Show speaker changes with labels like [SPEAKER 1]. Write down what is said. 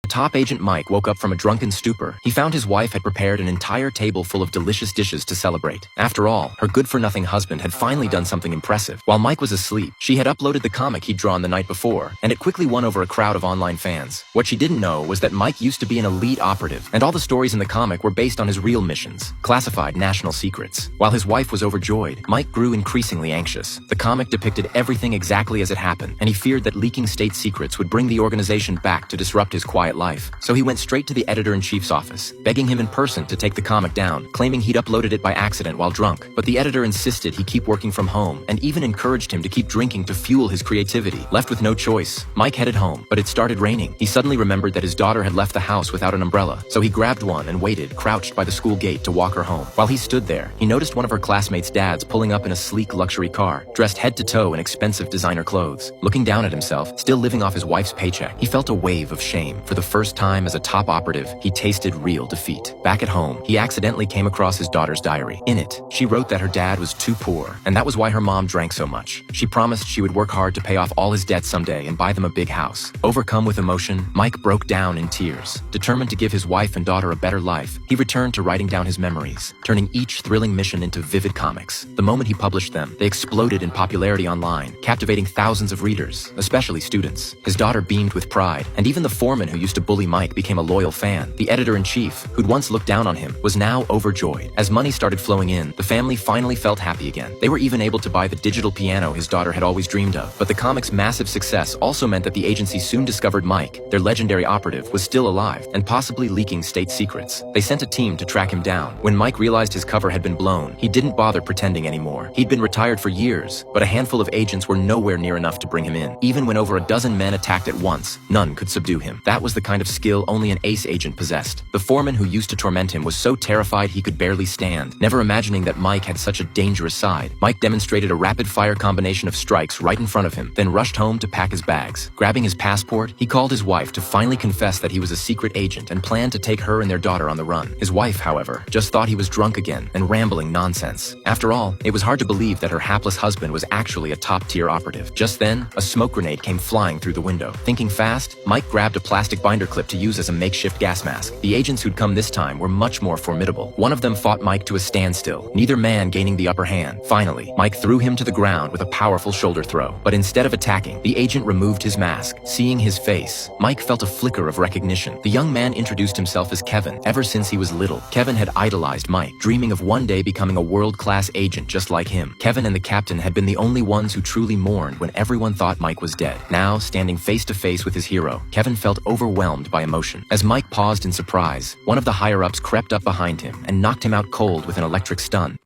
[SPEAKER 1] Top agent Mike woke up from a drunken stupor. He found his wife had prepared an entire table full of delicious dishes to celebrate. After all, her good-for-nothing husband had finally done something impressive. While Mike was asleep, she had uploaded the comic he'd drawn the night before, and it quickly won over a crowd of online fans. What she didn't know was that Mike used to be an elite operative, and all the stories in the comic were based on his real missions, classified national secrets. While his wife was overjoyed, Mike grew increasingly anxious. The comic depicted everything exactly as it happened, and he feared that leaking state secrets would bring the organization back to disrupt his quiet life. So he went straight to the editor-in-chief's office, begging him in person to take the comic down, claiming he'd uploaded it by accident while drunk. But the editor insisted he keep working from home, and even encouraged him to keep drinking to fuel his creativity. Left with no choice, Mike headed home, but it started raining. He suddenly remembered that his daughter had left the house without an umbrella, so he grabbed one and waited, crouched by the school gate to walk her home. While he stood there, he noticed one of her classmates' dads pulling up in a sleek luxury car, dressed head to toe in expensive designer clothes. Looking down at himself, still living off his wife's paycheck, he felt a wave of shame. For the first time as a top operative, he tasted real defeat. Back at home, he accidentally came across his daughter's diary. In it, she wrote that her dad was too poor, and that was why her mom drank so much. She promised she would work hard to pay off all his debts someday and buy them a big house. Overcome with emotion, Mike broke down in tears. Determined to give his wife and daughter a better life, he returned to writing down his memories, turning each thrilling mission into vivid comics. The moment he published them, they exploded in popularity online, captivating thousands of readers, especially students. His daughter beamed with pride, and even the foreman who used to bully Mike became a loyal fan. The editor-in-chief, who'd once looked down on him, was now overjoyed. As money started flowing in, the family finally felt happy again. They were even able to buy the digital piano his daughter had always dreamed of. But the comic's massive success also meant that the agency soon discovered Mike, their legendary operative, was still alive and possibly leaking state secrets. They sent a team to track him down. When Mike realized his cover had been blown, he didn't bother pretending anymore. He'd been retired for years, but a handful of agents were nowhere near enough to bring him in. Even when over a dozen men attacked at once, none could subdue him. That was the kind of skill only an ace agent possessed. The foreman who used to torment him was so terrified he could barely stand. Never imagining that Mike had such a dangerous side, Mike demonstrated a rapid-fire combination of strikes right in front of him, then rushed home to pack his bags. Grabbing his passport, he called his wife to finally confess that he was a secret agent and planned to take her and their daughter on the run. His wife, however, just thought he was drunk again and rambling nonsense. After all, it was hard to believe that her hapless husband was actually a top-tier operative. Just then, a smoke grenade came flying through the window. Thinking fast, Mike grabbed a plastic binder clip to use as a makeshift gas mask. The agents who'd come this time were much more formidable. One of them fought Mike to a standstill, neither man gaining the upper hand. Finally, Mike threw him to the ground with a powerful shoulder throw. But instead of attacking, the agent removed his mask. Seeing his face, Mike felt a flicker of recognition. The young man introduced himself as Kevin. Ever since he was little, Kevin had idolized Mike, dreaming of one day becoming a world-class agent just like him. Kevin and the captain had been the only ones who truly mourned when everyone thought Mike was dead. Now, standing face to face with his hero, Kevin felt overwhelmed by emotion. As Mike paused in surprise, one of the higher-ups crept up behind him and knocked him out cold with an electric stun.